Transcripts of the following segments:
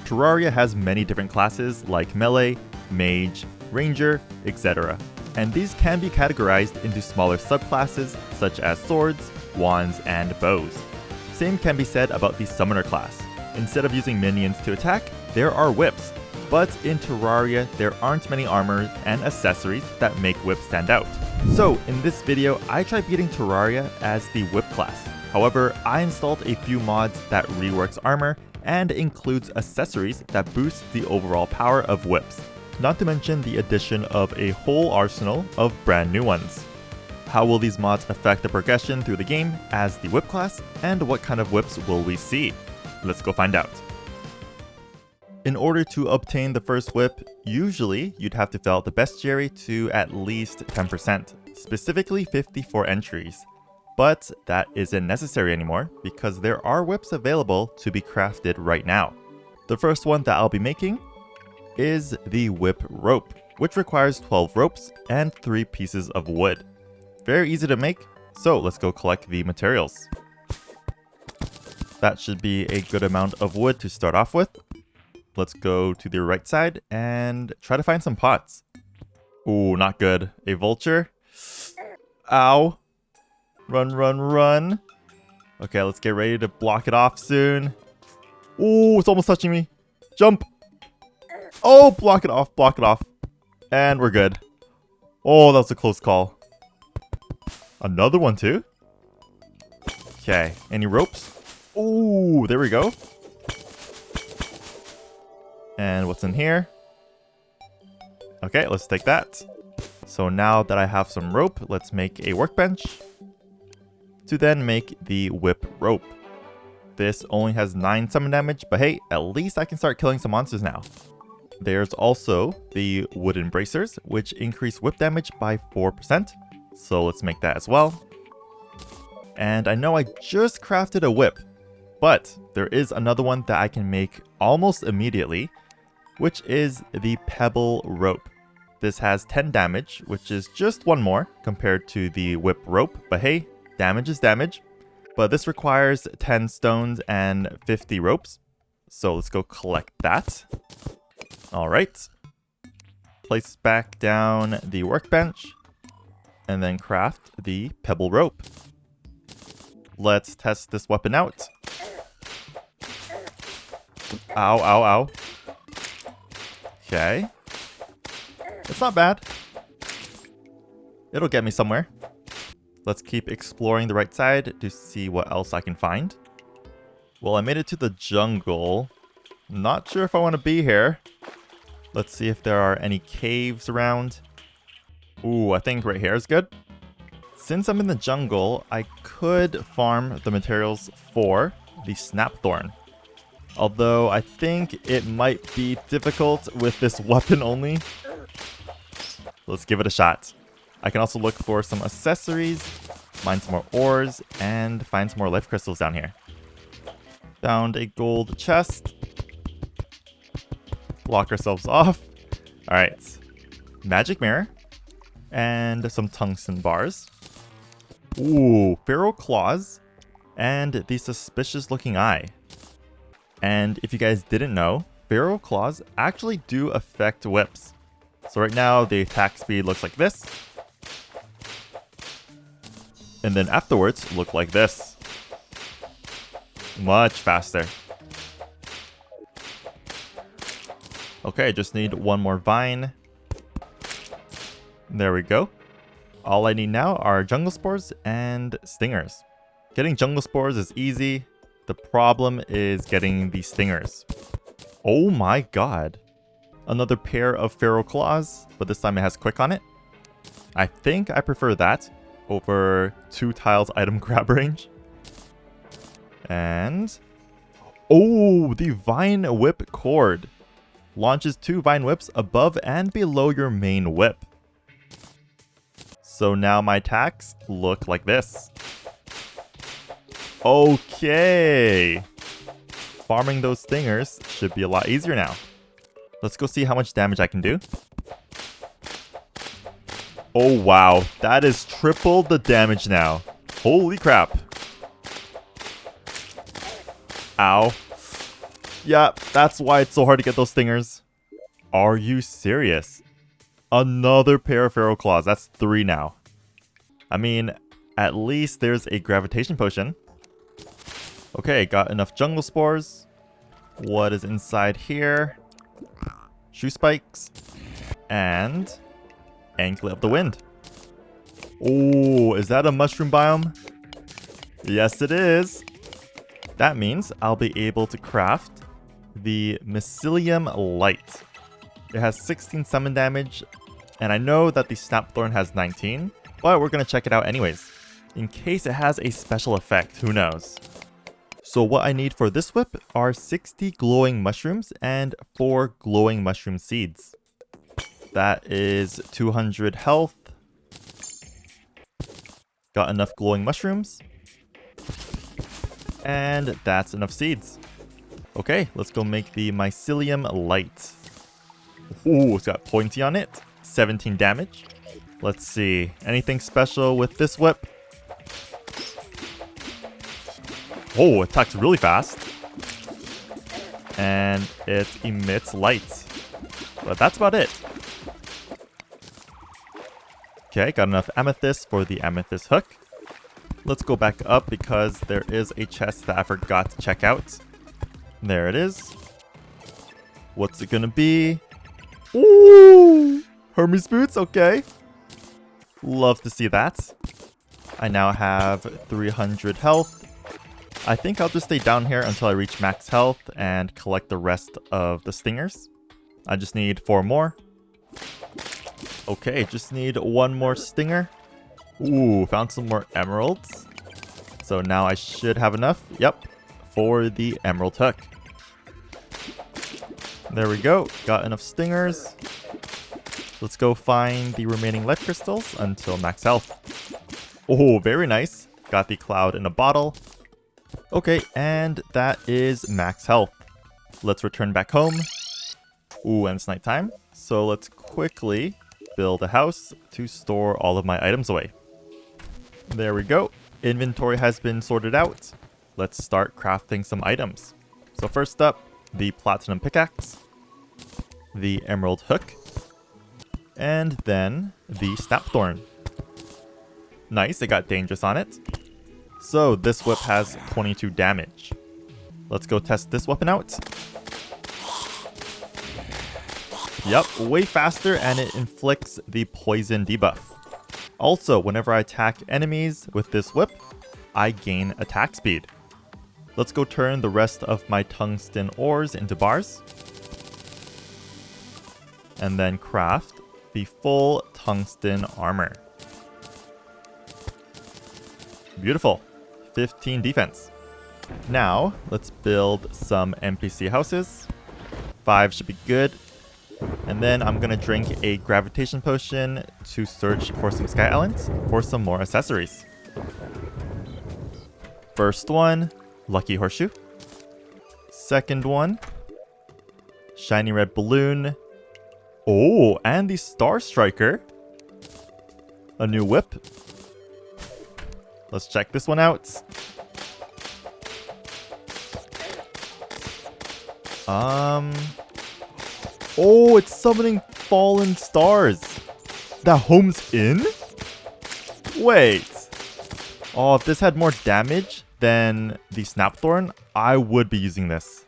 Terraria has many different classes like melee, mage, ranger, etc. And these can be categorized into smaller subclasses such as swords, wands, and bows. Same can be said about the summoner class. Instead of using minions to attack, there are whips. But in Terraria, there aren't many armors and accessories that make whips stand out. So in this video, I tried beating Terraria as the whip class. However, I installed a few mods that reworks armor and includes accessories that boost the overall power of whips. Not to mention the addition of a whole arsenal of brand new ones. How will these mods affect the progression through the game as the whip class, and what kind of whips will we see? Let's go find out. In order to obtain the first whip, usually you'd have to fill out the bestiary to at least 10%, specifically 54 entries. But that isn't necessary anymore because there are whips available to be crafted right now. The first one that I'll be making is the whip rope, which requires 12 ropes and 3 pieces of wood. Very easy to make, so let's go collect the materials. That should be a good amount of wood to start off with. Let's go to the right side and try to find some pots. Ooh, not good. A vulture. Ow. Run, run, run. Okay, let's get ready to block it off soon. Ooh, it's almost touching me. Jump. Oh, block it off, block it off. And we're good. Oh, that was a close call. Another one too. Okay, any ropes? Ooh, there we go. And what's in here? Okay, let's take that. So now that I have some rope, let's make a workbench to then make the whip rope. This only has 9 summon damage, but hey, at least I can start killing some monsters now. There's also the wooden bracers, which increase whip damage by 4%. So let's make that as well. And I know I just crafted a whip, but there is another one that I can make almost immediately, which is the pebble rope. This has 10 damage, which is just 1 more compared to the whip rope, but hey, damage is damage. But this requires 10 stones and 50 ropes. So let's go collect that. Alright. Place back down the workbench and then craft the pebble rope. Let's test this weapon out. Ow, ow, ow. Okay. It's not bad. It'll get me somewhere. Let's keep exploring the right side to see what else I can find. Well, I made it to the jungle. Not sure if I want to be here. Let's see if there are any caves around. Ooh, I think right here is good. Since I'm in the jungle, I could farm the materials for the snapthorn. Although I think it might be difficult with this weapon only. Let's give it a shot. I can also look for some accessories, find some more ores, and find some more life crystals down here. Found a gold chest. Block ourselves off. Alright. Magic mirror. And some tungsten bars. Ooh, feral claws. And the suspicious looking eye. And if you guys didn't know, feral claws actually do affect whips. So right now, the attack speed looks like this. And then afterwards, look like this. Much faster. Okay, just need 1 more vine. There we go. All I need now are jungle spores and stingers. Getting jungle spores is easy. The problem is getting the stingers. Oh my god. Another pair of feral claws, but this time it has quick on it. I think I prefer that over 2 tiles item grab range. And oh, the vine whip cord launches 2 vine whips above and below your main whip. So now my attacks look like this. Okay. Farming those stingers should be a lot easier now. Let's go see how much damage I can do. Oh wow, that is triple the damage now. Holy crap. Ow. Yeah, that's why it's so hard to get those stingers. Are you serious? Another pair of feral claws. That's 3 now. I mean, at least there's a gravitation potion. Okay, got enough jungle spores. What is inside here? Shoe spikes. And anklet of the wind. Oh, is that a mushroom biome? Yes, it is. That means I'll be able to craft the Mycelium Light. It has 16 summon damage, and I know that the Snapthorn has 19, but we're going to check it out anyways, in case it has a special effect, who knows. So what I need for this whip are 60 glowing mushrooms and 4 glowing mushroom seeds. That is 200 health. Got enough glowing mushrooms. And that's enough seeds. Okay, let's go make the Mycelium Light. Ooh, it's got pointy on it. 17 damage. Let's see. Anything special with this whip? Oh, it attacks really fast. And it emits light. But that's about it. Okay, got enough amethyst for the amethyst hook. Let's go back up because there is a chest that I forgot to check out. There it is. What's it gonna be? Ooh! Hermes boots, okay. Love to see that. I now have 300 health. I think I'll just stay down here until I reach max health and collect the rest of the stingers. I just need 4 more. Okay, just need 1 more stinger. Ooh, found some more emeralds. So now I should have enough, yep, for the emerald hook. There we go, got enough stingers. Let's go find the remaining life crystals until max health. Oh, very nice. Got the cloud in a bottle. Okay, and that is max health. Let's return back home. Ooh, and it's nighttime. So let's quickly build a house to store all of my items away. There we go. Inventory has been sorted out. Let's start crafting some items. So first up, the platinum pickaxe, the emerald hook, and then the snapthorn. Nice, it got dangerous on it. So this whip has 22 damage. Let's go test this weapon out. Yep, way faster, and it inflicts the poison debuff. Also, whenever I attack enemies with this whip, I gain attack speed. Let's go turn the rest of my tungsten ores into bars. And then craft the full tungsten armor. Beautiful. 15 defense. Now, let's build some NPC houses. 5 should be good. And then I'm gonna drink a gravitation potion to search for some sky islands for some more accessories. First one, lucky horseshoe. Second one, shiny red balloon. Oh, and the star striker. A new whip. Let's check this one out. Oh, it's summoning fallen stars. That homes in? Wait. Oh, if this had more damage than the snapthorn, I would be using this.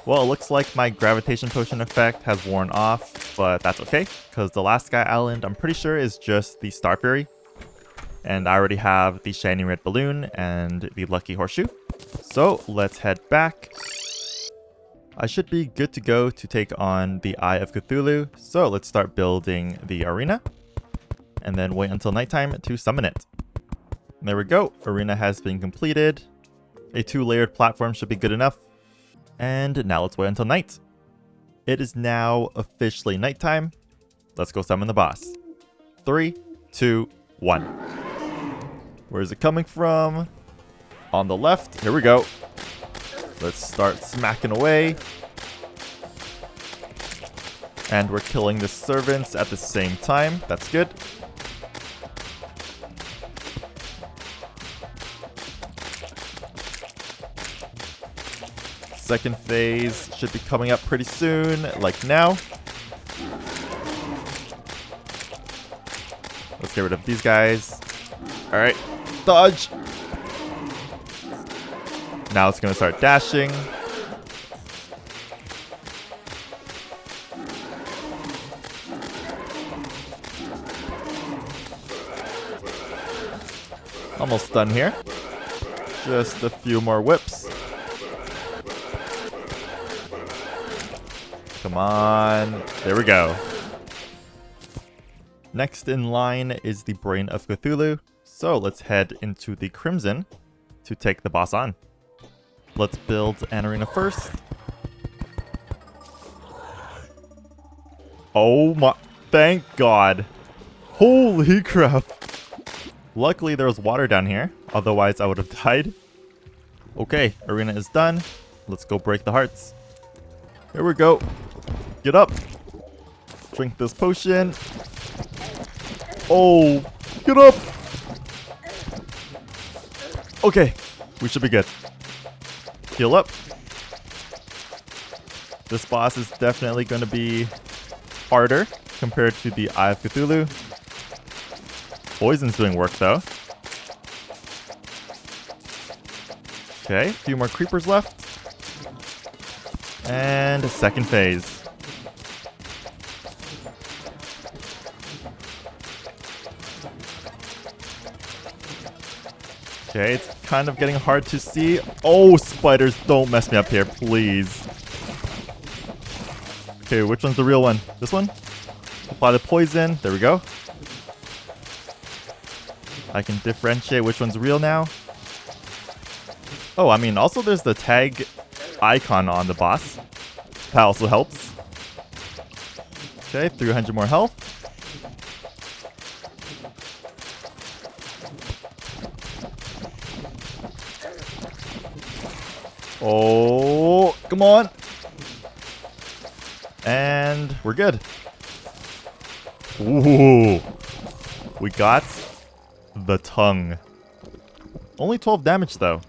Well, it looks like my gravitation potion effect has worn off, but that's okay, because the last sky island I'm pretty sure is just the star fairy. And I already have the shiny red balloon and the lucky horseshoe. So let's head back. I should be good to go to take on the Eye of Cthulhu, so let's start building the arena, and then wait until nighttime to summon it. There we go, arena has been completed. A 2-layered platform should be good enough. And now let's wait until night. It is now officially nighttime. Let's go summon the boss. 3, 2, 1. Where is it coming from? On the left, here we go. Let's start smacking away. And we're killing the servants at the same time. That's good. second phase should be coming up pretty soon, like now. Let's get rid of these guys. Alright, dodge! Now it's gonna start dashing. Almost done here. Just a few more whips. Come on. There we go. Next in line is the Brain of Cthulhu. So let's head into the Crimson to take the boss on. Let's build an arena first. Oh my, thank God. Holy crap. Luckily there was water down here, otherwise I would have died. Okay, arena is done. Let's go break the hearts. Here we go. Get up. Drink this potion. Oh, get up. Okay, we should be good. Heal up. This boss is definitely going to be harder compared to the Eye of Cthulhu. Poison's doing work though. Okay, a few more creepers left. And a second phase. Okay, it's kind of getting hard to see. Oh, spiders, don't mess me up here, please. Okay, which one's the real one? This one? Apply the poison. There we go. I can differentiate which one's real now. Oh, I mean, also there's the tag icon on the boss. That also helps. Okay, 300 more health. Oh, come on. And we're good. Ooh. We got the tongue. Only 12 damage though.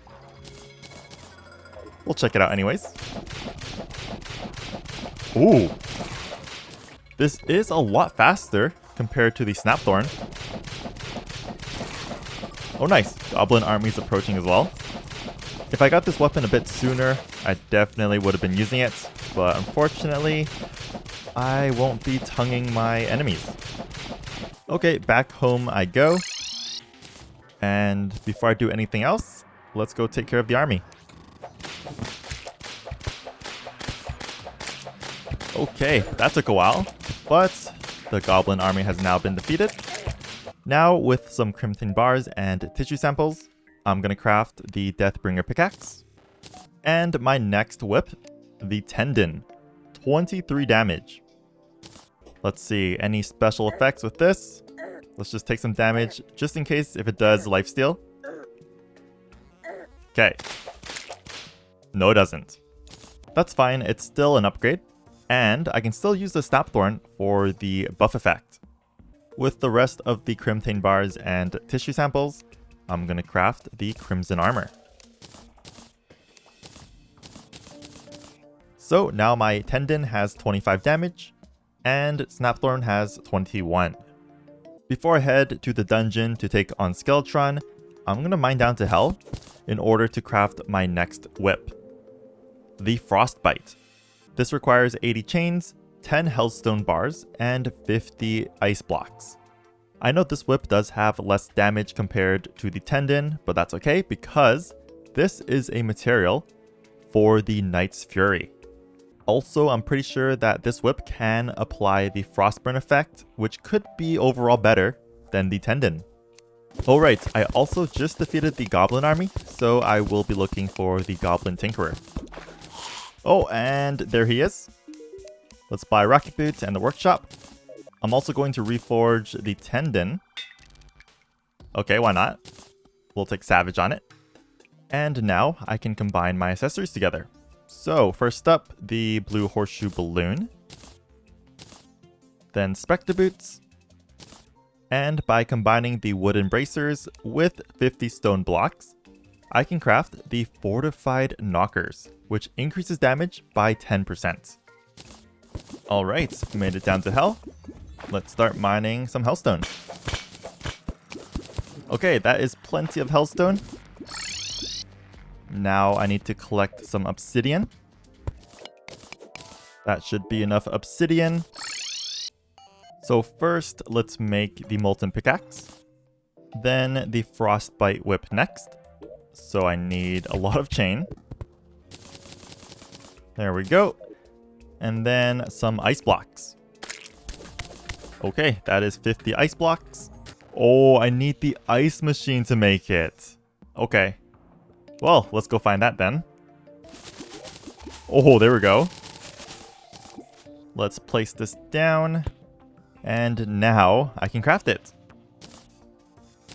We'll check it out anyways. Ooh. This is a lot faster compared to the Snapthorn. Oh nice. Goblin army's approaching as well. If I got this weapon a bit sooner, I definitely would have been using it. But unfortunately, I won't be tonguing my enemies. Okay, back home I go. And before I do anything else, let's go take care of the army. Okay, that took a while, but the goblin army has now been defeated. Now, with some crimson bars and tissue samples, I'm gonna craft the Deathbringer pickaxe. And my next whip, the Tendon, 23 damage. Let's see, any special effects with this? Let's just take some damage, just in case if it does lifesteal. Okay. No, it doesn't. That's fine, it's still an upgrade. And I can still use the Snapthorn for the buff effect. With the rest of the Crimson bars and tissue samples, I'm gonna craft the Crimson armor. So now my Tendon has 25 damage, and Snapthorn has 21. Before I head to the dungeon to take on Skeletron, I'm gonna mine down to hell in order to craft my next whip, the Frostbite. This requires 80 chains, 10 hellstone bars, and 50 ice blocks. I know this whip does have less damage compared to the Tendon, but that's okay because this is a material for the Knight's Fury. Also, I'm pretty sure that this whip can apply the Frostburn effect, which could be overall better than the Tendon. Alright, I also just defeated the Goblin army, so I will be looking for the Goblin Tinkerer. Oh, and there he is. Let's buy Rocket Boots and the Workshop. I'm also going to reforge the Tendon. Okay, why not? We'll take Savage on it. And now I can combine my accessories together. So first up, the Blue Horseshoe Balloon. Then Spectre Boots. And by combining the wooden bracers with 50 stone blocks, I can craft the fortified knockers, which increases damage by 10%. Alright, made it down to hell. Let's start mining some hellstone. Okay, that is plenty of hellstone. Now I need to collect some obsidian. That should be enough obsidian. So first, let's make the molten pickaxe. Then the frostbite whip next. So I need a lot of chain. There we go. And then some ice blocks. Okay, that is 50 ice blocks. Oh, I need the ice machine to make it. Okay. Well, let's go find that then. Oh, there we go. Let's place this down. And now I can craft it.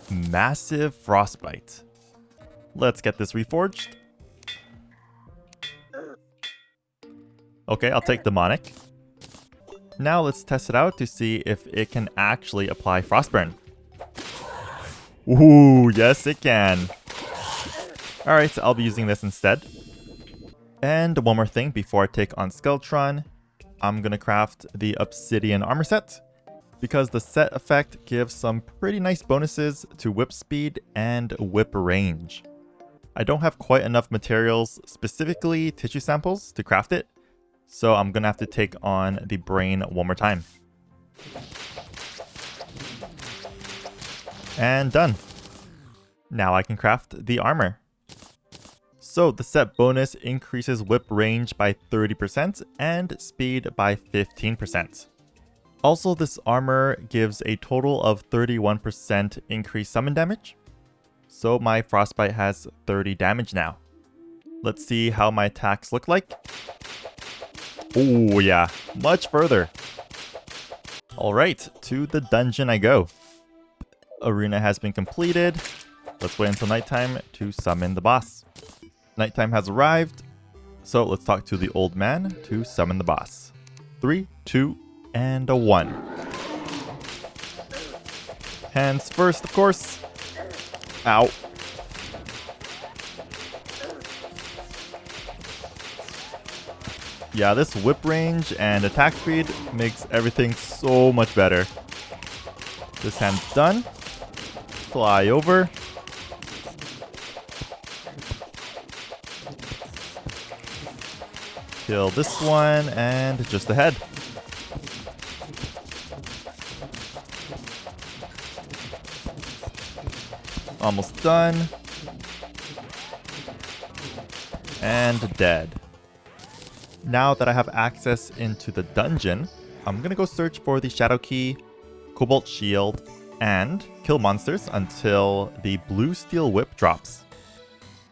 Massive frostbite. Let's get this reforged. Okay, I'll take demonic. Now let's test it out to see if it can actually apply frostburn. Ooh, yes it can. Alright, so I'll be using this instead. And one more thing before I take on Skeletron. I'm gonna craft the obsidian armor set, because the set effect gives some pretty nice bonuses to whip speed and whip range. I don't have quite enough materials, specifically tissue samples, to craft it, so I'm gonna have to take on the brain one more time. And done. Now I can craft the armor. So the set bonus increases whip range by 30% and speed by 15%. Also, this armor gives a total of 31% increased summon damage. So my frostbite has 30 damage now. Let's see how my attacks look like. Oh yeah, much further. Alright, to the dungeon I go. Arena has been completed. Let's wait until nighttime to summon the boss. Nighttime has arrived, so let's talk to the old man to summon the boss. 3, 2, and a 1. Hands first, of course. Ow. Yeah, this whip range and attack speed makes everything so much better. This hand's done. Fly over. Kill this one, and just ahead. Almost done. And dead. Now that I have access into the dungeon, I'm gonna go search for the Shadow Key, Cobalt Shield, and kill monsters until the blue steel whip drops.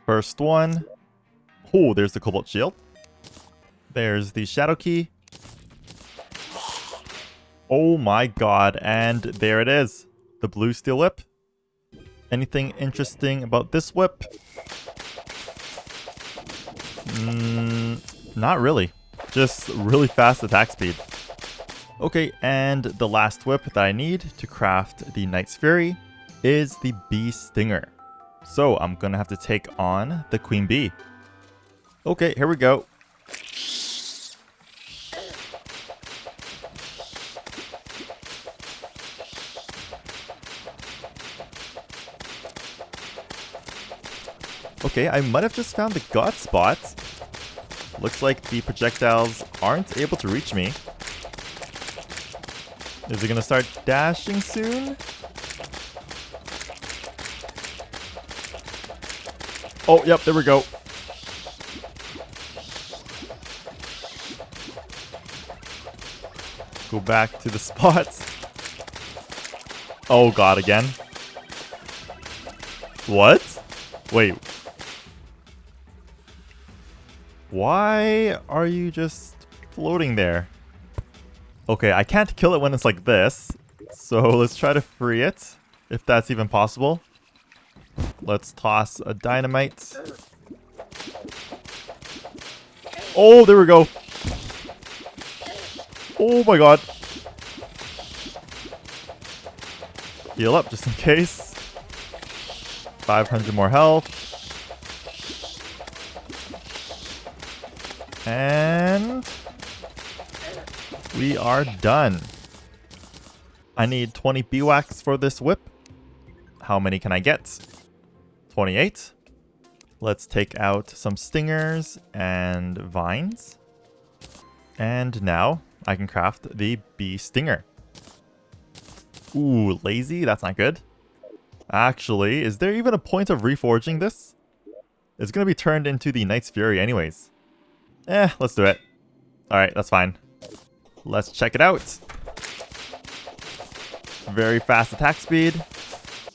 First one. Oh, there's the Cobalt Shield. There's the Shadow Key. Oh my god, and there it is. The blue steel whip. Anything interesting about this whip? Not really. Just really fast attack speed. Okay, and the last whip that I need to craft the Knight's Fury is the Bee Stinger. So I'm gonna have to take on the Queen Bee. Okay, here we go. Okay, I might have just found the god spot. Looks like the projectiles aren't able to reach me. Is it gonna start dashing soon? Oh, yep, there we go. Go back to the spot. Oh god, again. What? Wait. Why are you just floating there? Okay, I can't kill it when it's like this. So let's try to free it, if that's even possible. Let's toss a dynamite. Oh, there we go. Oh my god. Heal up just in case. 500 more health. We are done. I need 20 beeswax for this whip. How many can I get? 28. Let's take out some stingers and vines. And now I can craft the bee stinger. Ooh, lazy? That's not good. Actually, is there even a point of reforging this? It's going to be turned into the Knight's Fury anyways. Let's do it. Alright, that's fine. Let's check it out. Very fast attack speed.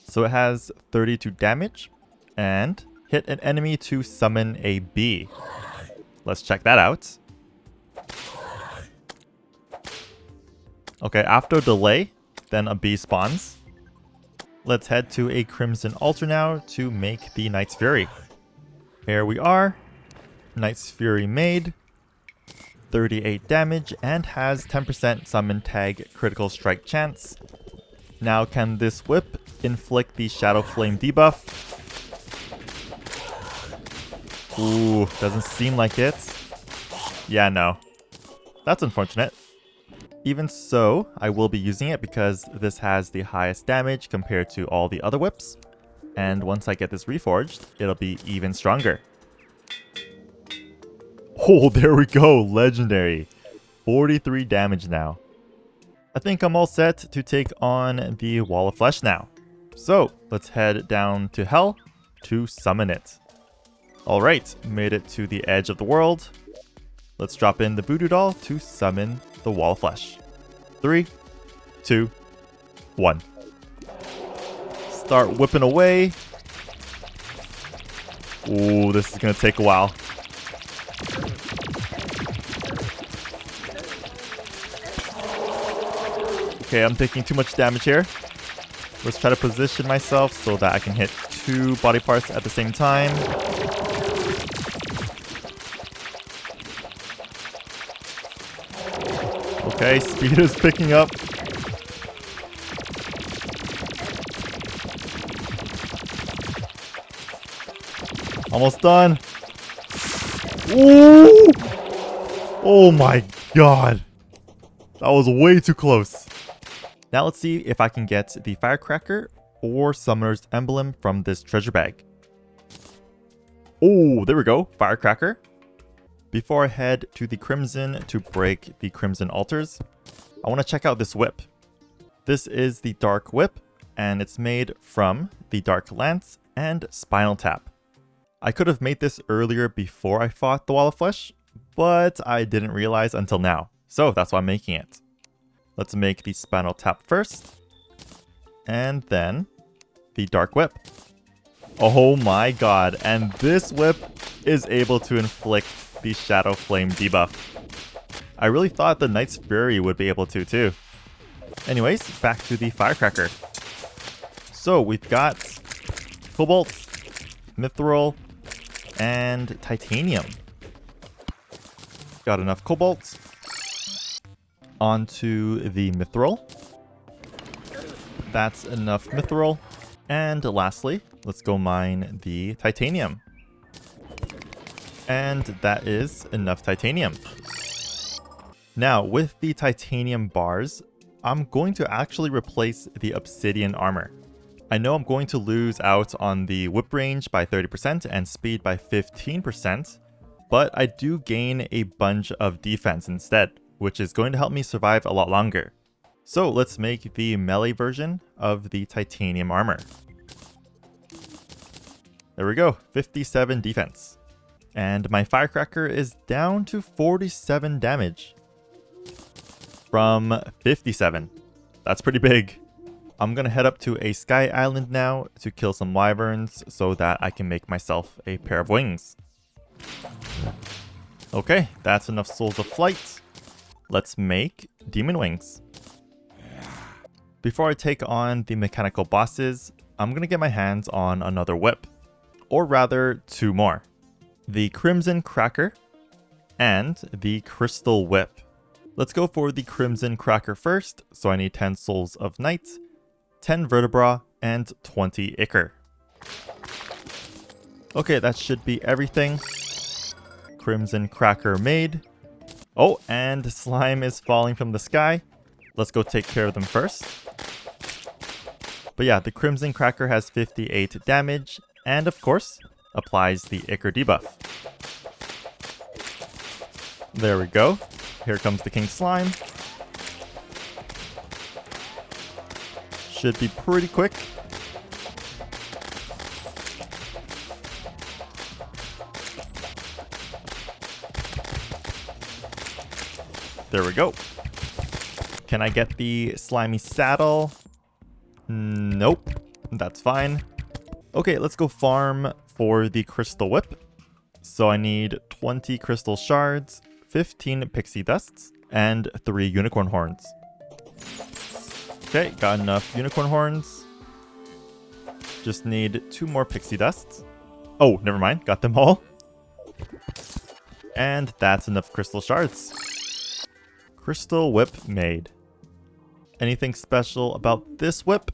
So it has 32 damage. And hit an enemy to summon a bee. Let's check that out. Okay, after a delay, then a bee spawns. Let's head to a Crimson Altar now to make the Knight's Fury. Here we are. Knight's Fury made. 38 damage and has 10% summon tag critical strike chance. Now can this whip inflict the Shadow Flame debuff? Ooh, doesn't seem like it. Yeah, no. That's unfortunate. Even so, I will be using it because this has the highest damage compared to all the other whips. And once I get this reforged, it'll be even stronger. Oh, there we go. Legendary. 43 damage now. I think I'm all set to take on the Wall of Flesh now. So, let's head down to Hell to summon it. Alright, made it to the edge of the world. Let's drop in the Voodoo Doll to summon the Wall of Flesh. 3, 2, 1. Start whipping away. Ooh, this is gonna take a while. Okay, I'm taking too much damage here. Let's try to position myself so that I can hit 2 body parts at the same time. Okay, speed is picking up. Almost done. Ooh! Oh my god. That was way too close. Now let's see if I can get the Firecracker or Summoner's Emblem from this treasure bag. Oh, there we go. Firecracker. Before I head to the Crimson to break the Crimson Altars, I want to check out this whip. This is the Dark Whip, and it's made from the Dark Lance and Spinal Tap. I could have made this earlier before I fought the Wall of Flesh, but I didn't realize until now. So that's why I'm making it. Let's make the Spinal Tap first, and then the Dark Whip. Oh my god, and this whip is able to inflict the Shadow Flame debuff. I really thought the Knight's Fury would be able to too. Anyways, back to the Firecracker. So we've got Cobalt, Mithril, and Titanium. Got enough Cobalt. Onto the Mithril. That's enough Mithril. And lastly, let's go mine the Titanium. And that is enough Titanium. Now, with the Titanium bars, I'm going to actually replace the Obsidian armor. I know I'm going to lose out on the whip range by 30% and speed by 15%, but I do gain a bunch of defense instead, which is going to help me survive a lot longer. So let's make the melee version of the Titanium armor. There we go, 57 defense. And my Firecracker is down to 47 damage from 57. That's pretty big. I'm gonna head up to a Sky Island now to kill some wyverns so that I can make myself a pair of wings. Okay, that's enough Souls of Flight. Let's make Demon Wings. Before I take on the mechanical bosses, I'm gonna get my hands on another whip. Or rather, 2 more. The Crimson Cracker and the Crystal Whip. Let's go for the Crimson Cracker first, so I need 10 Souls of Night, 10 Vertebra, and 20 Ichor. Okay, that should be everything. Crimson Cracker made. Oh, and slime is falling from the sky. Let's go take care of them first. But yeah, the Crimson Cracker has 58 damage, and of course, applies the Ichor debuff. There we go. Here comes the King Slime. Should be pretty quick. There we go. Can I get the slimy saddle? Nope. That's fine. Okay, let's go farm for the crystal whip. So I need 20 crystal shards, 15 pixie dusts, and 3 unicorn horns. Okay, got enough unicorn horns. Just need 2 more pixie dusts. Oh, never mind. Got them all. And that's enough crystal shards. Crystal whip made. Anything special about this whip?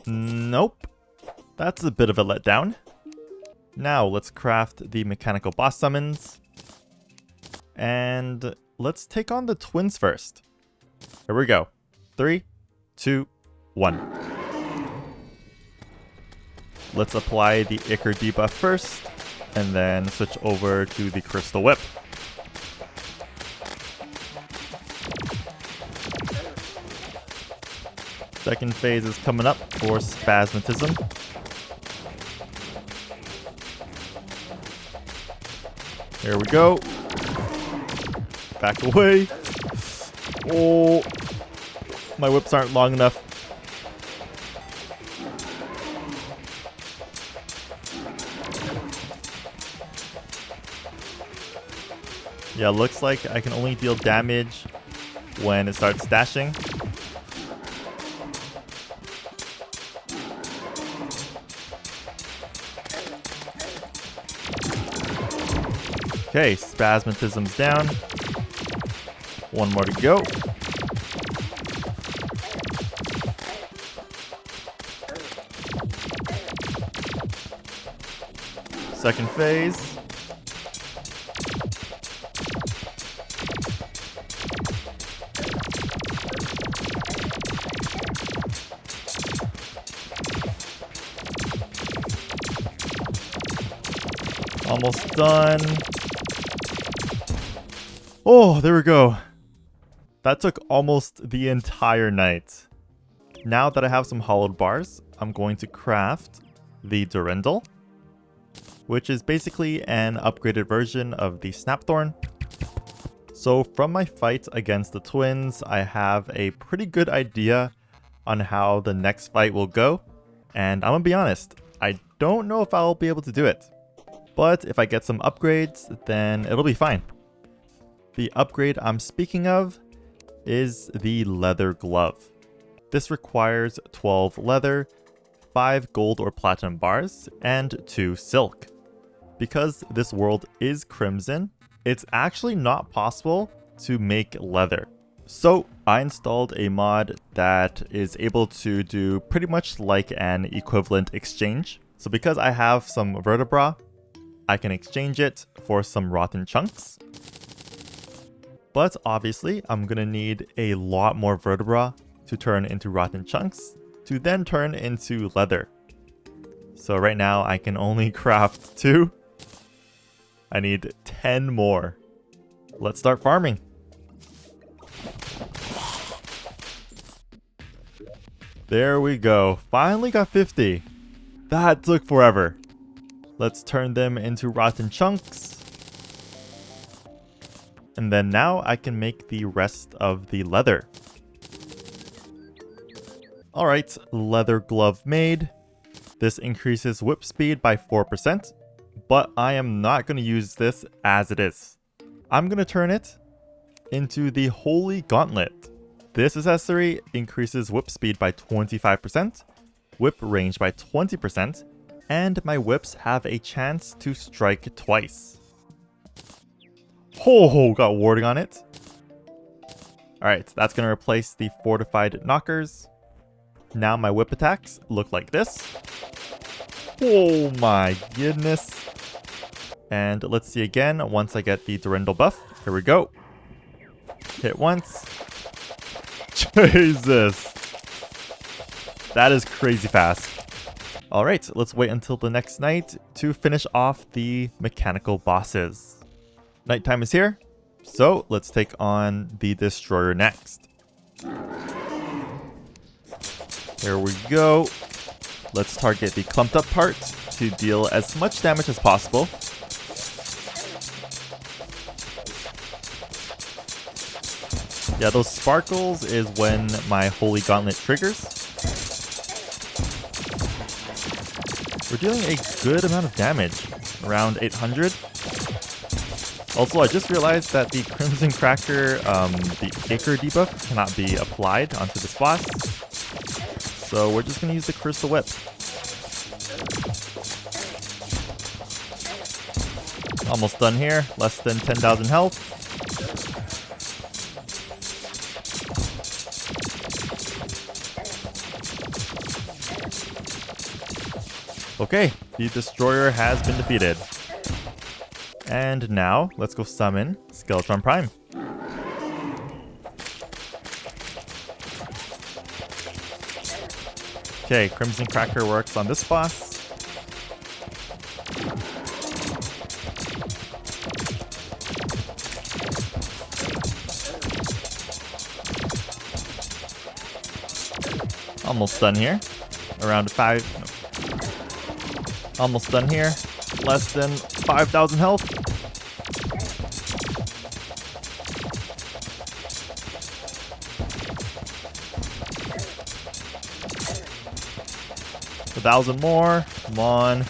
Nope. That's a bit of a letdown. Now let's craft the mechanical boss summons. And let's take on the twins first. Here we go. 3, 2, 1. Let's apply the Ichor debuff first, and then switch over to the crystal whip. Second phase is coming up for Spasmatism. Here we go. Back away. Oh, my whips aren't long enough. Yeah, looks like I can only deal damage when it starts dashing. Okay, Spasmatism's down. One more to go. Second phase. Almost done. Oh, there we go. That took almost the entire night. Now that I have some hollowed bars, I'm going to craft the Durendal, which is basically an upgraded version of the Snapthorn. So from my fight against the twins, I have a pretty good idea on how the next fight will go. And I'm gonna be honest, I don't know if I'll be able to do it. But if I get some upgrades, then it'll be fine. The upgrade I'm speaking of is the leather glove. This requires 12 leather, 5 gold or platinum bars, and 2 silk. Because this world is crimson, it's actually not possible to make leather. So I installed a mod that is able to do pretty much like an equivalent exchange. So because I have some vertebra, I can exchange it for some rotten chunks. But obviously, I'm gonna need a lot more vertebra to turn into rotten chunks, to then turn into leather. So right now, I can only craft 2. I need 10 more. Let's start farming. There we go. Finally got 50. That took forever. Let's turn them into rotten chunks. And then now I can make the rest of the leather. Alright, leather glove made. This increases whip speed by 4%, but I am not going to use this as it is. I'm going to turn it into the Holy Gauntlet. This accessory increases whip speed by 25%, whip range by 20%, and my whips have a chance to strike twice. Oh, got warding on it. Alright, that's going to replace the fortified knockers. Now my whip attacks look like this. Oh my goodness. And let's see again once I get the Durandal buff. Here we go. Hit once. Jesus. That is crazy fast. Alright, let's wait until the next night to finish off the mechanical bosses. Nighttime is here, so let's take on the Destroyer next. Here we go. Let's target the clumped up part to deal as much damage as possible. Yeah, those sparkles is when my Holy Gauntlet triggers. We're dealing a good amount of damage, around 800. Also, I just realized that the Crimson Cracker, the Acre debuff cannot be applied onto this boss. So we're just going to use the Crystal Whip. Almost done here, less than 10,000 health. Okay, the Destroyer has been defeated. And now, let's go summon Skeletron Prime. Okay, Crimson Cracker works on this boss. Almost done here. Around 5... No. Almost done here. Less than 5,000 health. A 1,000 more. Come on.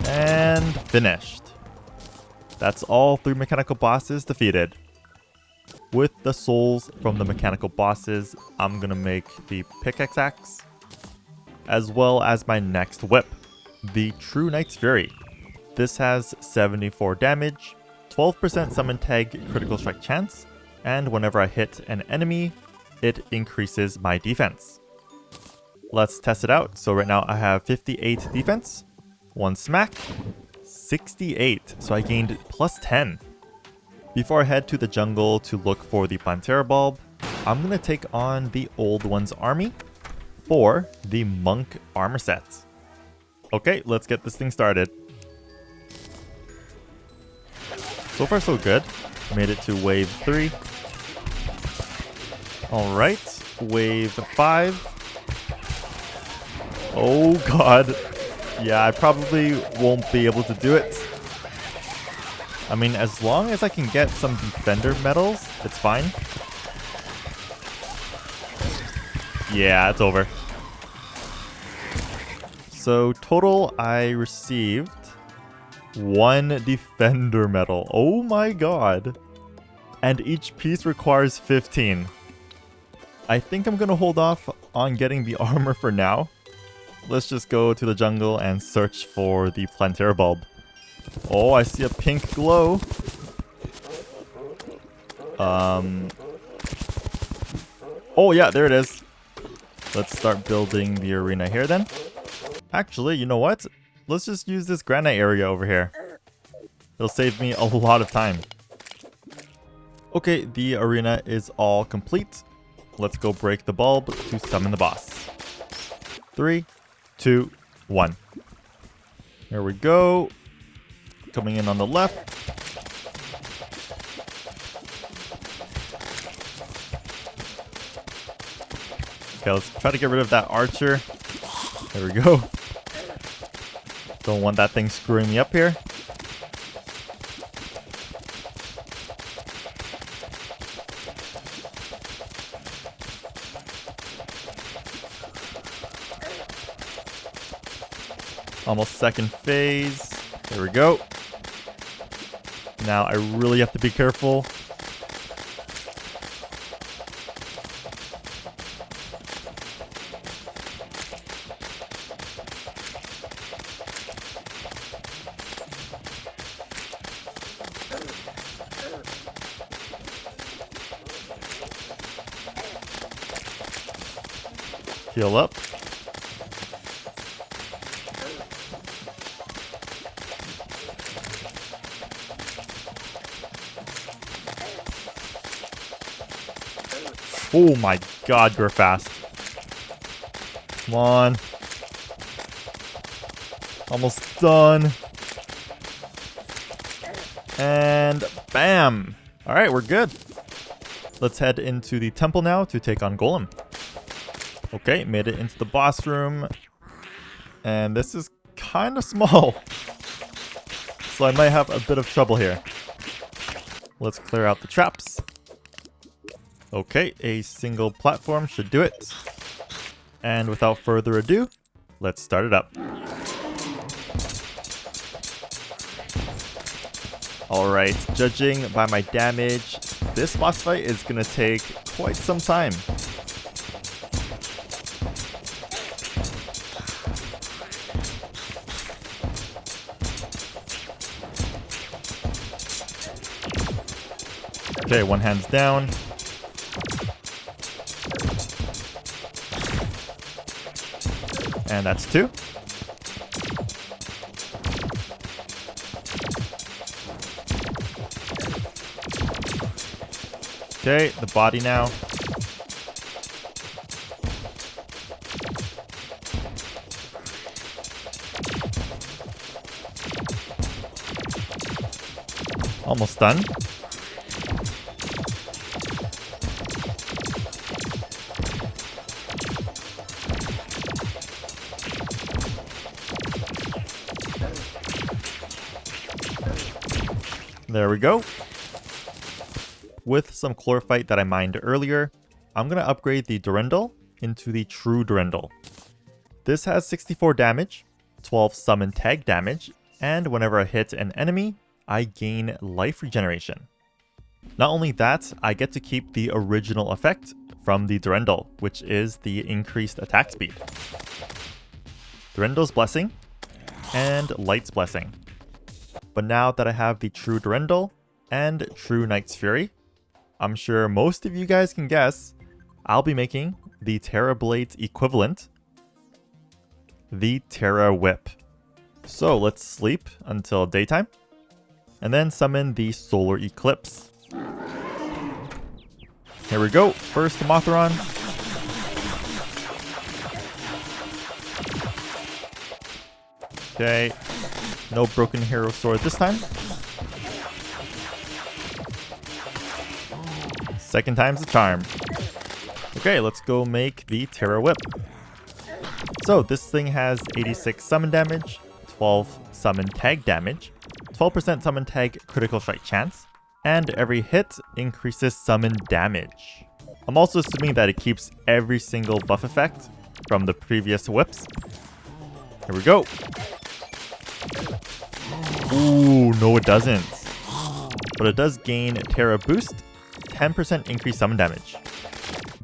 And finished. That's all 3 mechanical bosses defeated. With the souls from the mechanical bosses, I'm gonna make the pickaxe axe, as well as my next whip, the True Knight's Fury. This has 74 damage, 12% summon tag critical strike chance, and whenever I hit an enemy, it increases my defense. Let's test it out. So right now I have 58 defense, 1 smack, 68, so I gained plus 10. Before I head to the jungle to look for the Plantera Bulb, I'm going to take on the Old One's army for the Monk armor set. Okay, let's get this thing started. So far so good. Made it to wave 3. Alright, wave 5. Oh god. Yeah, I probably won't be able to do it. I mean, as long as I can get some defender medals, it's fine. Yeah, it's over. So total, I received 1 defender medal. Oh my god. And each piece requires 15. I think I'm gonna hold off on getting the armor for now. Let's just go to the jungle and search for the Plantera Bulb. Oh, I see a pink glow. Oh yeah, there it is. Let's start building the arena here then. Actually, you know what? Let's just use this granite area over here. It'll save me a lot of time. Okay, the arena is all complete. Let's go break the bulb to summon the boss. 3, 2, 1. Here we go. Coming in on the left. Okay, let's try to get rid of that archer. There we go. Don't want that thing screwing me up here. Almost second phase. There we go. Now I really have to be careful. Heal up. Oh my god, you're fast. Come on. Almost done. And bam! Alright, we're good. Let's head into the temple now to take on Golem. Okay, made it into the boss room. And this is kind of small. So I might have a bit of trouble here. Let's clear out the traps. Okay, a single platform should do it. And without further ado, let's start it up. Alright, judging by my damage, this boss fight is gonna take quite some time. Okay, one hand's down. And that's two. Okay, the body now. Almost done. There we go. With some chlorophyte that I mined earlier, I'm going to upgrade the Durendal into the True Durendal. This has 64 damage, 12 summon tag damage, and whenever I hit an enemy, I gain life regeneration. Not only that, I get to keep the original effect from the Durendal, which is the increased attack speed. Durendal's Blessing and Light's Blessing. But now that I have the True Durendal and True Knight's Fury, I'm sure most of you guys can guess, I'll be making the Terra Blade's equivalent, the Terra Whip. So let's sleep until daytime, and then summon the Solar Eclipse. Here we go, first Mothron. Okay, no Broken Hero Sword this time. Second time's the charm. Okay, let's go make the Terra Whip. So this thing has 86 summon damage, 12 summon tag damage, 12% summon tag critical strike chance, and every hit increases summon damage. I'm also assuming that it keeps every single buff effect from the previous whips. Here we go. Ooh, no it doesn't. But it does gain Terra Boost, 10% increased summon damage.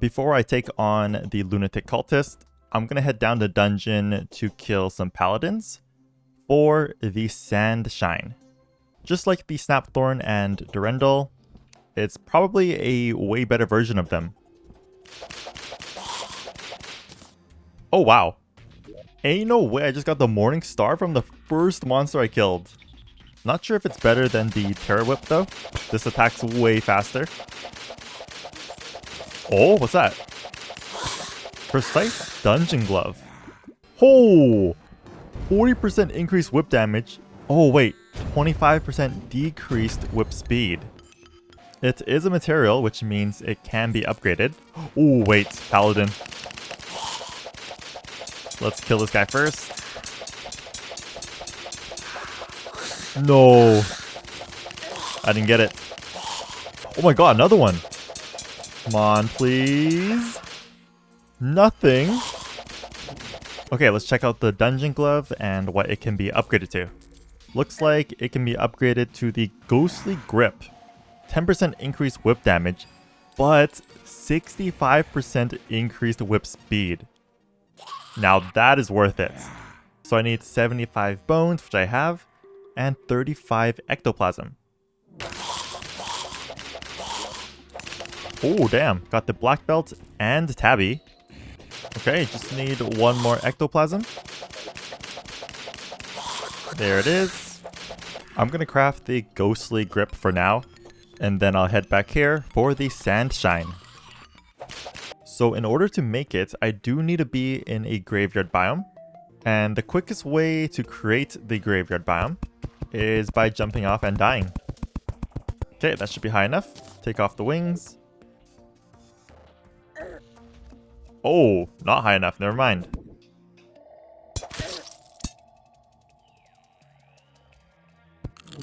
Before I take on the Lunatic Cultist, I'm going to head down the dungeon to kill some paladins for the Sand Shine. Just like the Snapthorn and Durendal, it's probably a way better version of them. Oh wow. Ain't no way I just got the Morning Star from the first monster I killed. Not sure if it's better than the Terra Whip though. This attacks way faster. Oh, what's that? Precise Dungeon Glove. Oh! 40% increased whip damage. Oh wait, 25% decreased whip speed. It is a material, which means it can be upgraded. Oh wait, Paladin. Let's kill this guy first. No. I didn't get it. Oh my god, another one. Come on, please. Nothing. Okay, let's check out the Dungeon Glove and what it can be upgraded to. Looks like it can be upgraded to the Ghostly Grip. 10% increased whip damage, but 65% increased whip speed. Now that is worth it. So I need 75 bones, which I have, and 35 ectoplasm. Oh damn, got the black belt and tabby. Okay, just need one more ectoplasm. There it is. I'm gonna craft the Ghostly Grip for now, and then I'll head back here for the Sand Shine. So in order to make it, I do need to be in a graveyard biome. And the quickest way to create the graveyard biome is by jumping off and dying. Okay, that should be high enough. Take off the wings. Oh, not high enough. Never mind.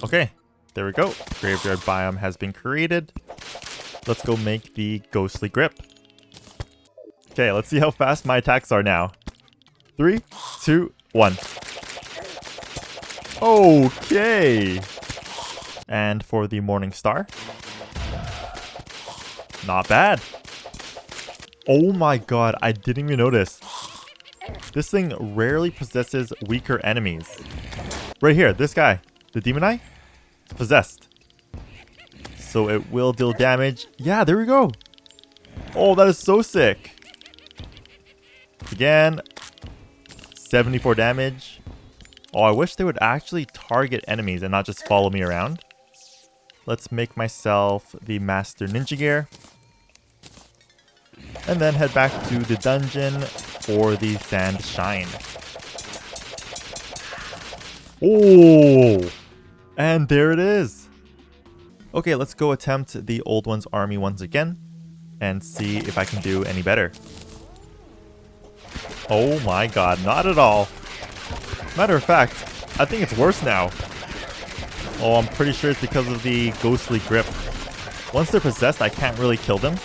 Okay, there we go. Graveyard biome has been created. Let's go make the ghostly grip. Okay, let's see how fast my attacks are now. 3, 2, 1. Okay. And for the Morning Star. Not bad. Oh my god, I didn't even notice. This thing rarely possesses weaker enemies. Right here, this guy. The Demon Eye? It's possessed. So it will deal damage. Yeah, there we go. Oh, that is so sick. Again. 74 damage. Oh, I wish they would actually target enemies and not just follow me around. Let's make myself the Master Ninja Gear. And then head back to the dungeon for the Sand Shine. Oh! And there it is! Okay, let's go attempt the Old One's army once again and see if I can do any better. Oh my god, not at all. Matter of fact, I think it's worse now. Oh, I'm pretty sure it's because of the ghostly grip. Once they're possessed, I can't really kill them.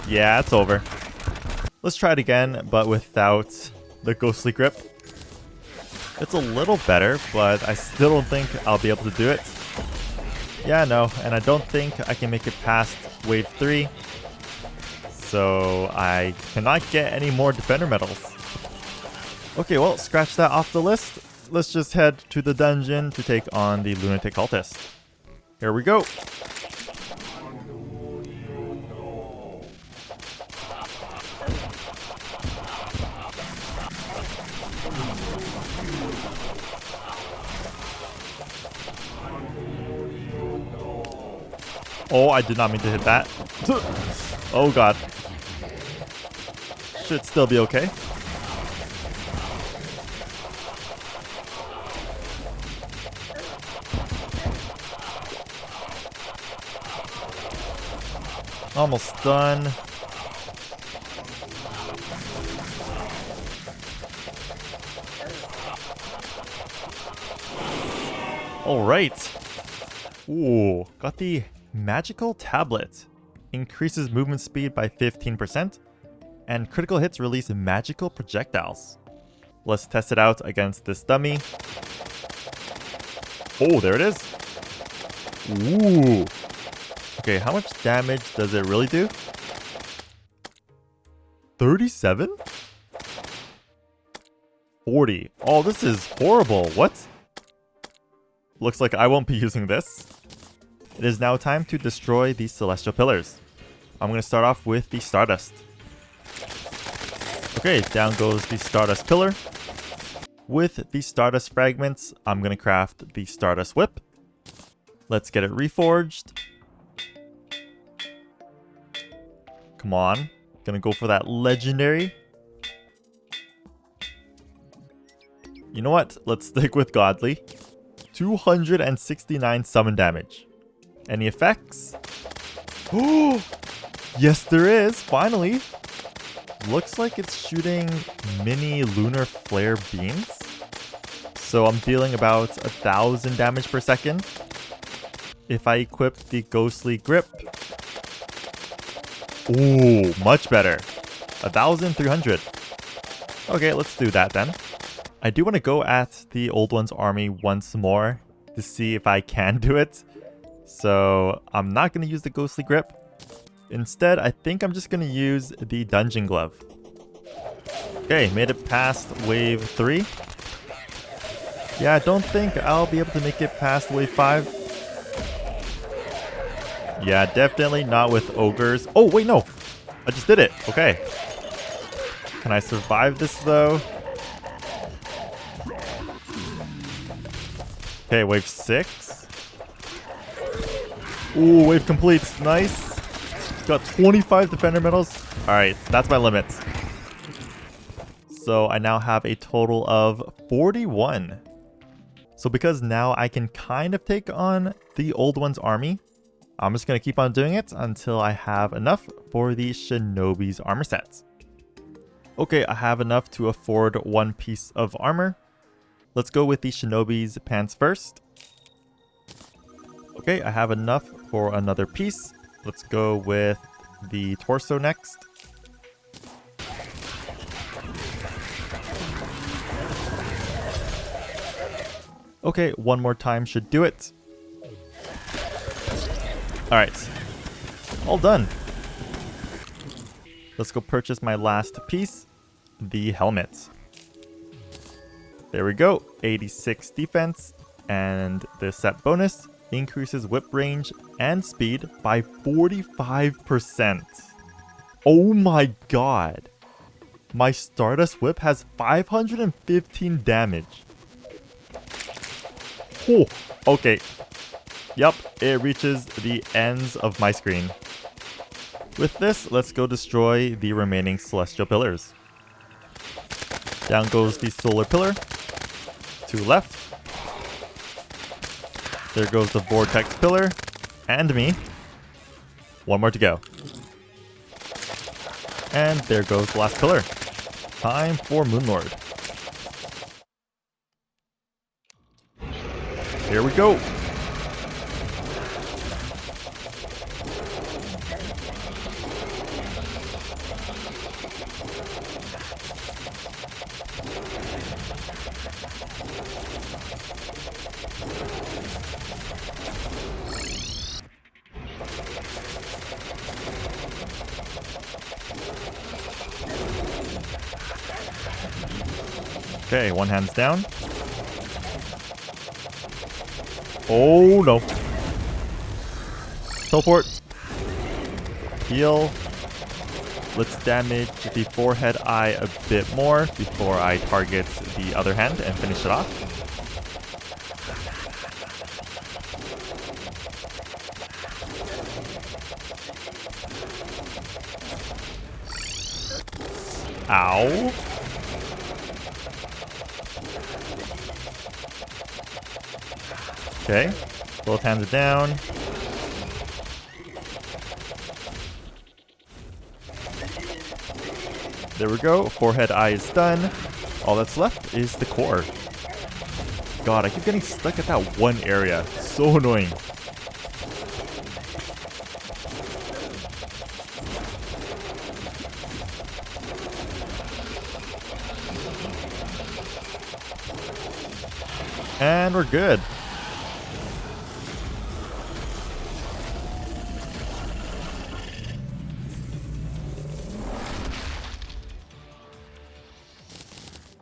Yeah, it's over. Let's try it again, but without the ghostly grip. It's a little better, but I still don't think I'll be able to do it. Yeah, no, and I don't think I can make it past wave 3. So I cannot get any more defender medals. Okay, well, scratch that off the list. Let's just head to the dungeon to take on the Lunatic Cultist. Here we go. Oh, I did not mean to hit that. Oh god. Should still be okay. Almost done. Alright. Ooh, got the Magical Tablet. Increases movement speed by 15%, and critical hits release magical projectiles. Let's test it out against this dummy. Oh, there it is. Ooh. Okay, how much damage does it really do? 37? 40. Oh, this is horrible. What? Looks like I won't be using this. It is now time to destroy these Celestial Pillars. I'm going to start off with the Stardust. Okay, down goes the Stardust Pillar. With the Stardust Fragments, I'm going to craft the Stardust Whip. Let's get it reforged. Come on. Gonna go for that legendary. You know what? Let's stick with Godly. 269 summon damage. Any effects? Oh! Yes, there is! Finally! Looks like it's shooting mini lunar flare beams. So I'm dealing about 1,000 damage per second. If I equip the Ghostly Grip. Ooh, much better. 1,300. Okay, let's do that then. I do want to go at the Old One's army once more to see if I can do it. So I'm not going to use the Ghostly Grip. Instead, I think I'm just going to use the Dungeon Glove. Okay, made it past wave 3. Yeah, I don't think I'll be able to make it past wave 5. Yeah, definitely not with ogres. Oh, wait, no. I just did it. Okay. Can I survive this, though? Okay, wave 6. Ooh, wave complete. Nice. Got 25 defender medals. Alright, that's my limit. So I now have a total of 41. So because now I can kind of take on the old one's army, I'm just going to keep on doing it until I have enough for the Shinobi's armor sets. Okay, I have enough to afford one piece of armor. Let's go with the Shinobi's pants first. Okay, I have enough for another piece. Let's go with the torso next. Okay, one more time should do it. Alright, all done. Let's go purchase my last piece, the helmet. There we go, 86 defense, and the set bonus increases whip range and speed by 45%. Oh my god. My Stardust Whip has 515 damage. Oh, okay. Yup, it reaches the ends of my screen. With this, let's go destroy the remaining Celestial Pillars. Down goes the Solar Pillar. To left. There goes the Vortex Pillar. And me. One more to go. And there goes the last pillar. Time for Moonlord. Here we go. Okay, one hand's down. Oh no. Teleport. Heal. Let's damage the forehead eye a bit more before I target the other hand and finish it off. Ow. Okay, both hands are down. There we go, forehead eye is done. All that's left is the core. God, I keep getting stuck at that one area. So annoying. And we're good.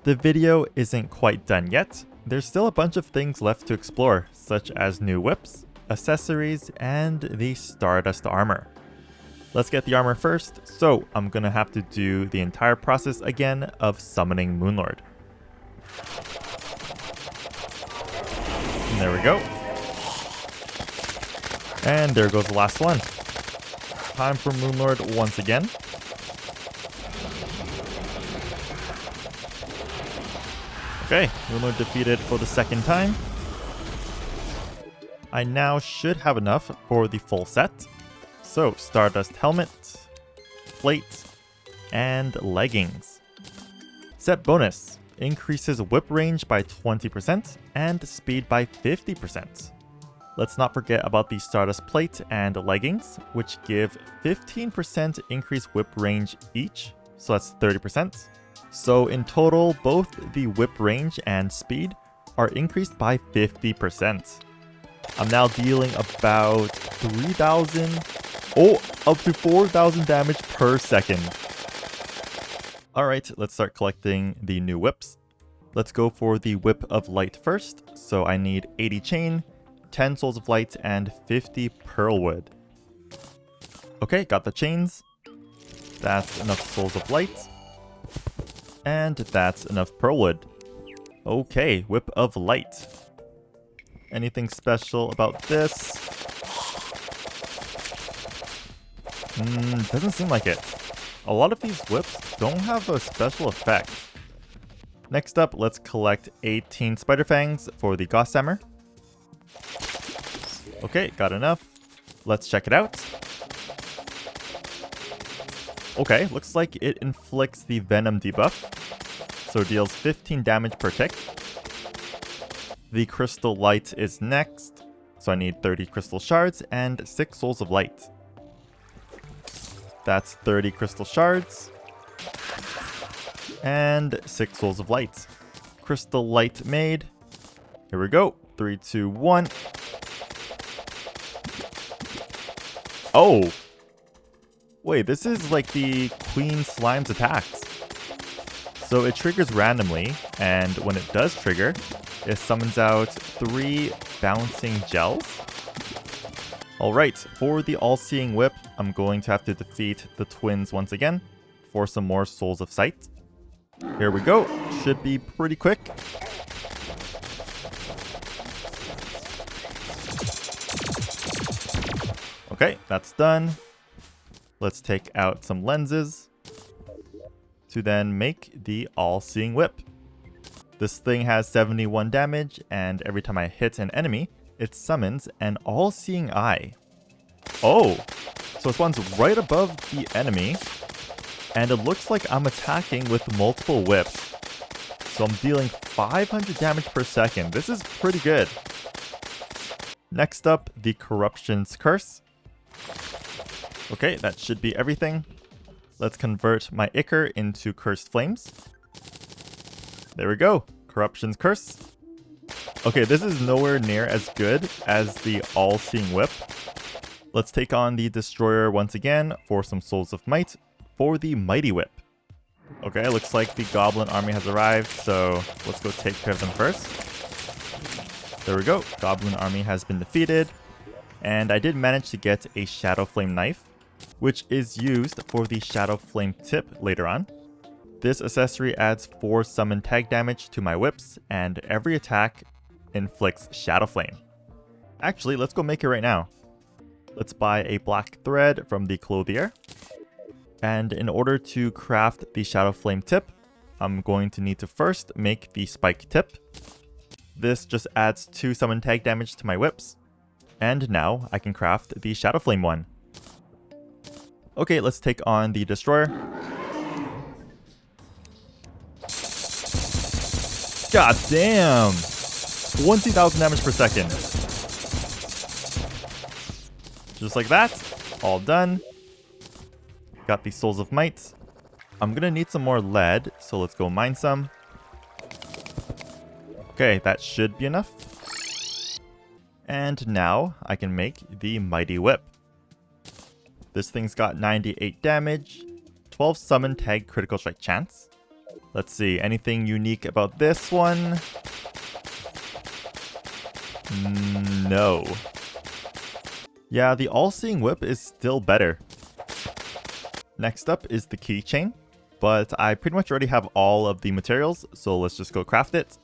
The video isn't quite done yet. There's still a bunch of things left to explore, such as new whips, accessories, and the Stardust armor. Let's get the armor first, so I'm gonna have to do the entire process again of summoning Moonlord. And there we go. And there goes the last one. Time for Moonlord once again. Okay, Moonlord defeated for the second time. I now should have enough for the full set. So, Stardust helmet, plate, and leggings. Set bonus increases whip range by 20% and speed by 50%. Let's not forget about the Stardust plate and leggings, which give 15% increased whip range each, so that's 30%. So in total, both the whip range and speed are increased by 50%. I'm now dealing about 3,000, up to 4,000 damage per second. Alright, let's start collecting the new whips. Let's go for the Whip of Light first. So I need 80 chain, 10 Souls of Light, and 50 Pearlwood. Okay, got the chains. That's enough Souls of Light. And that's enough Pearlwood. Okay, Whip of Light. Anything special about this? Doesn't seem like it. A lot of these whips don't have a special effect. Next up, let's collect 18 spider fangs for the Ghost Hammer. Okay, got enough. Let's check it out. Okay, looks like it inflicts the Venom debuff, so deals 15 damage per tick. The Crystal Light is next, so I need 30 Crystal Shards and 6 Souls of Light. That's 30 Crystal Shards and 6 Souls of Light. Crystal Light made. Here we go. 3, 2, 1. Oh! Wait, this is like the Queen Slime's attacks. So it triggers randomly, and when it does trigger, it summons out 3 bouncing gels. Alright, for the All-Seeing Whip, I'm going to have to defeat the twins once again for some more Souls of Sight. Here we go. Should be pretty quick. Okay, that's done. Let's take out some lenses to then make the All-Seeing Whip. This thing has 71 damage, and every time I hit an enemy, it summons an All-Seeing Eye. Oh, so it spawns right above the enemy, and it looks like I'm attacking with multiple whips. So I'm dealing 500 damage per second. This is pretty good. Next up, the Corruption's Curse. Okay, that should be everything. Let's convert my Ichor into Cursed Flames. There we go. Corruption's Curse. Okay, this is nowhere near as good as the All-Seeing Whip. Let's take on the Destroyer once again for some Souls of Might for the Mighty Whip. Okay, looks like the Goblin army has arrived, so let's go take care of them first. There we go. Goblin army has been defeated. And I did manage to get a Shadow Flame Knife, which is used for the Shadow Flame tip later on. This accessory adds 4 summon tag damage to my whips, and every attack inflicts Shadow Flame. Actually, let's go make it right now. Let's buy a black thread from the clothier. And in order to craft the Shadow Flame tip, I'm going to need to first make the spike tip. This just adds 2 summon tag damage to my whips. And now I can craft the Shadow Flame one. Okay, let's take on the Destroyer. God damn! 20,000 damage per second. Just like that. All done. Got the Souls of Might. I'm gonna need some more lead, so let's go mine some. Okay, that should be enough. And now I can make the Mighty Whip. This thing's got 98 damage, 12 summon tag critical strike chance. Let's see, anything unique about this one? No. Yeah, the All-Seeing Whip is still better. Next up is the keychain, but I pretty much already have all of the materials, so let's just go craft it.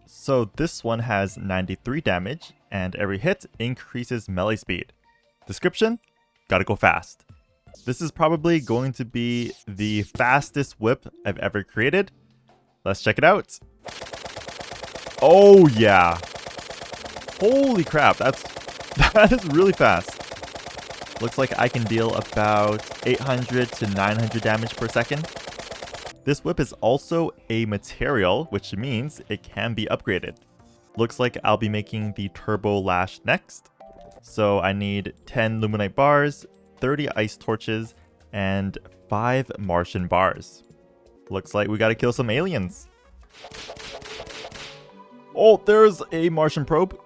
So this one has 93 damage, and every hit increases melee speed. Description? Gotta go fast. This is probably going to be the fastest whip I've ever created. Let's check it out. Oh yeah. Holy crap, that is really fast. Looks like I can deal about 800 to 900 damage per second. This whip is also a material, which means it can be upgraded. Looks like I'll be making the Turbo Lash next. So I need 10 Luminite bars, 30 ice torches, and 5 Martian bars. Looks like we gotta kill some aliens. Oh, there's a Martian probe.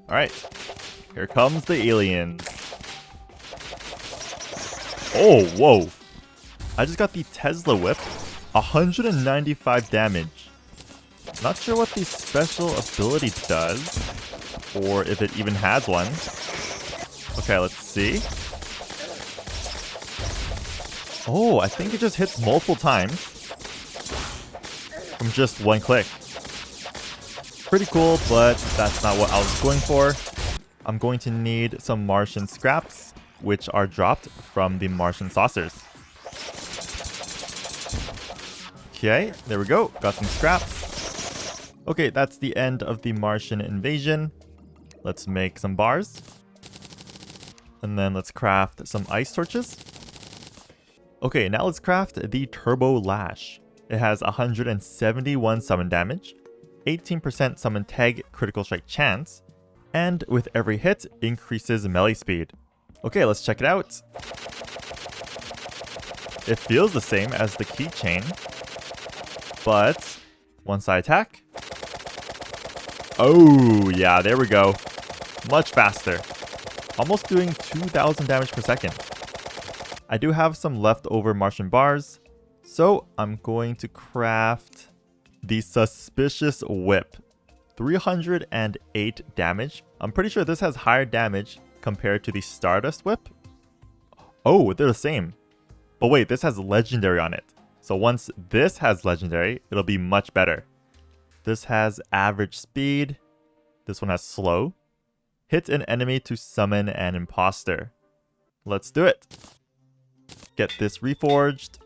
Alright, here comes the aliens. Oh, whoa. I just got the Tesla whip, 195 damage. Not sure what the special ability does, or if it even has one. Okay, let's see. Oh, I think it just hits multiple times from just one click. Pretty cool, but that's not what I was going for. I'm going to need some Martian scraps, which are dropped from the Martian saucers. Okay, there we go. Got some scraps. Okay, that's the end of the Martian invasion. Let's make some bars. And then let's craft some ice torches. Okay, now let's craft the Turbo Lash. It has 171 summon damage, 18% summon tag critical strike chance, and with every hit, increases melee speed. Okay, let's check it out. It feels the same as the keychain, but once I attack... Oh, yeah, there we go. Much faster. Almost doing 2,000 damage per second. I do have some leftover Martian bars, so I'm going to craft the Suspicious Whip. 308 damage. I'm pretty sure this has higher damage compared to the Stardust Whip. Oh, they're the same. But wait, this has Legendary on it. So once this has Legendary, it'll be much better. This has average speed. This one has slow. Hit an enemy to summon an imposter. Let's do it. Get this reforged.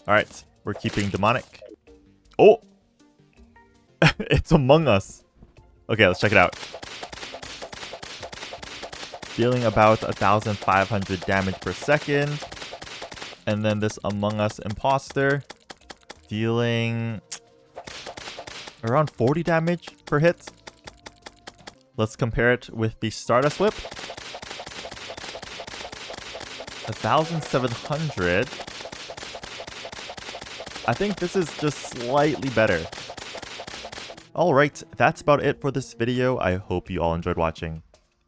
Alright, we're keeping demonic. Oh! It's Among Us. Okay, let's check it out. Dealing about 1,500 damage per second. And then this Among Us imposter dealing around 40 damage per hit. Let's compare it with the Stardust Whip. 1,700. I think this is just slightly better. Alright, that's about it for this video. I hope you all enjoyed watching.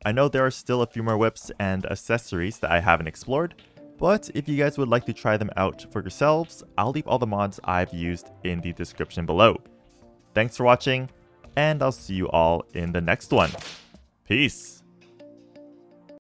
I know there are still a few more whips and accessories that I haven't explored, but if you guys would like to try them out for yourselves, I'll leave all the mods I've used in the description below. Thanks for watching, and I'll see you all in the next one. Peace!